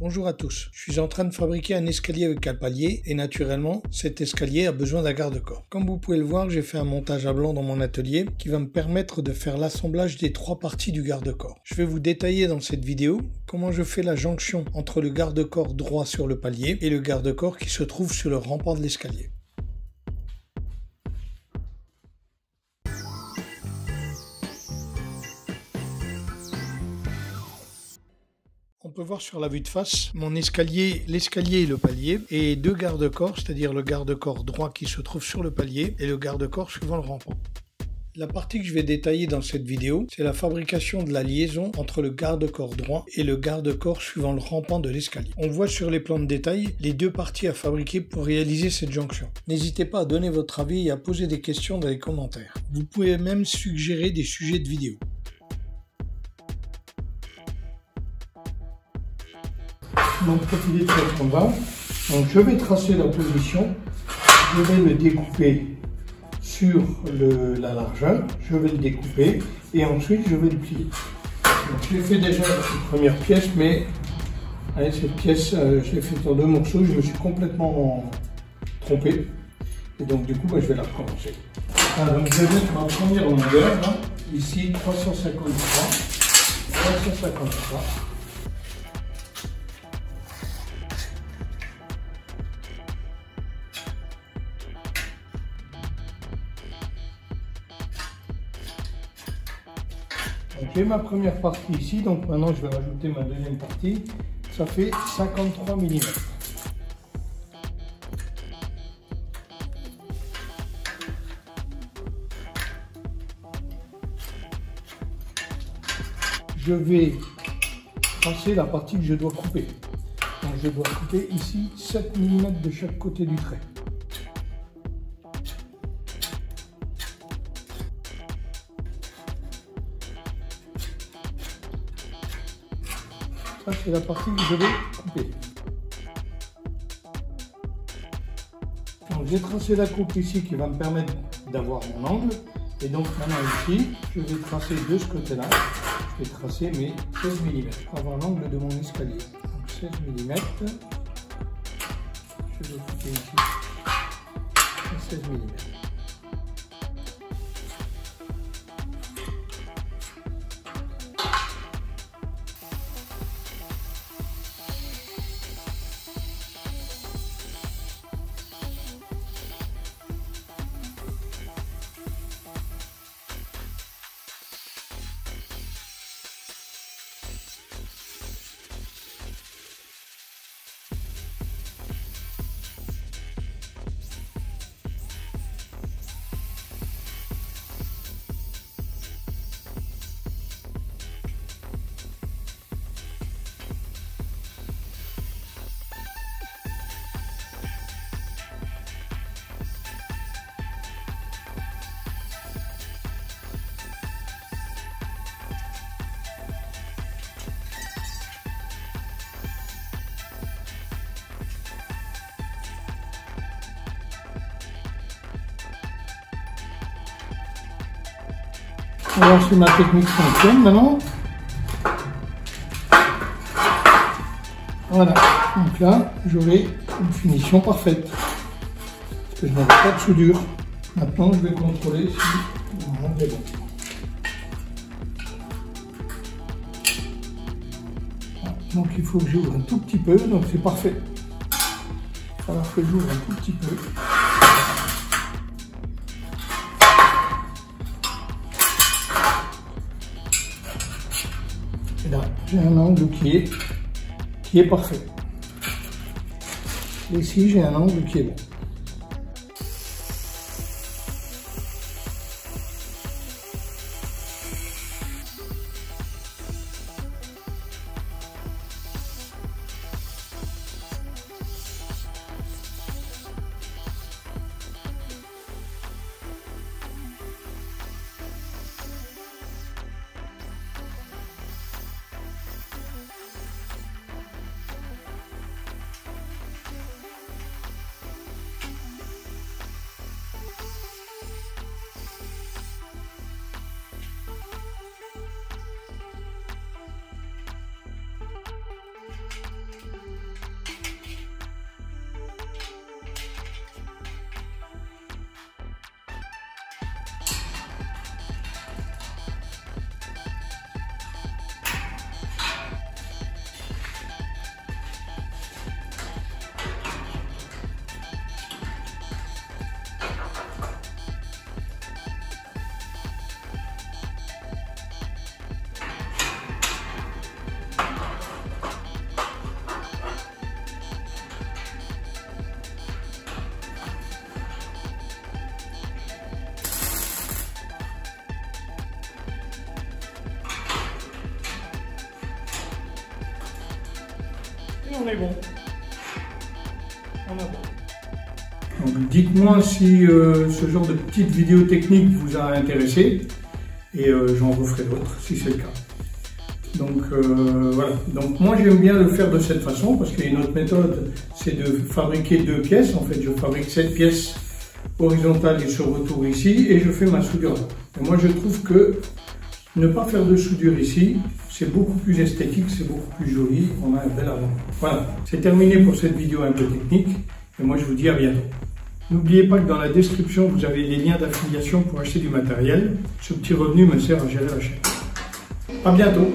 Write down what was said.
Bonjour à tous, je suis en train de fabriquer un escalier avec un palier et naturellement cet escalier a besoin d'un garde-corps. Comme vous pouvez le voir, j'ai fait un montage à blanc dans mon atelier qui va me permettre de faire l'assemblage des trois parties du garde-corps. Je vais vous détailler dans cette vidéo comment je fais la jonction entre le garde-corps droit sur le palier et le garde-corps qui se trouve sur le rempart de l'escalier. On peut voir sur la vue de face mon escalier, l'escalier et le palier, et deux garde-corps, c'est-à-dire le garde-corps droit qui se trouve sur le palier et le garde-corps suivant le rempart. La partie que je vais détailler dans cette vidéo, c'est la fabrication de la liaison entre le garde-corps droit et le garde-corps suivant le rempart de l'escalier. On voit sur les plans de détail les deux parties à fabriquer pour réaliser cette jonction. N'hésitez pas à donner votre avis et à poser des questions dans les commentaires. Vous pouvez même suggérer des sujets de vidéos. Donc profilez de cette combat. Donc je vais tracer la position, je vais le découper sur la largeur, je vais le découper et ensuite je vais le plier. J'ai fait déjà la première pièce, mais allez, cette pièce je l'ai faite en deux morceaux, je me suis complètement trompé et donc du coup je vais la recommencer. Donc je vais mettre ma première longueur, là, ici 353. J'ai ma première partie ici, donc maintenant je vais rajouter ma deuxième partie. Ça fait 53 mm. Je vais tracer la partie que je dois couper. Donc je dois couper ici 7 mm de chaque côté du trait. Ça, c'est la partie que je vais couper. Donc, j'ai tracé la coupe ici qui va me permettre d'avoir mon angle. Et donc, maintenant ici, je vais tracer de ce côté-là. Je vais tracer mes 16 mm pour avoir l'angle de mon escalier. Donc, 16 mm. Je vais couper ici 16 mm. On va voir si ma technique fonctionne maintenant. Voilà, donc là j'aurai une finition parfaite. Parce que je n'avais pas de soudure. Maintenant je vais contrôler si mon angle est bon. Voilà, donc il faut que j'ouvre un tout petit peu, donc c'est parfait. Alors que j'ouvre un tout petit peu. Et là, j'ai un angle qui est parfait. Et ici, j'ai un angle qui est bon. on est bon. On est bon. Donc dites-moi si ce genre de petite vidéo technique vous a intéressé et j'en referai d'autres si c'est le cas. Donc voilà, donc moi j'aime bien le faire de cette façon parce qu'il y a une autre méthode, c'est de fabriquer 2 pièces. En fait, je fabrique 7 pièces horizontales et ce retour ici et je fais ma soudure. Et moi je trouve que ne pas faire de soudure ici, c'est beaucoup plus esthétique, c'est beaucoup plus joli, on a un bel avant. Voilà, c'est terminé pour cette vidéo un peu technique et moi je vous dis à bientôt. N'oubliez pas que dans la description vous avez les liens d'affiliation pour acheter du matériel. Ce petit revenu me sert à gérer la chaîne. À bientôt.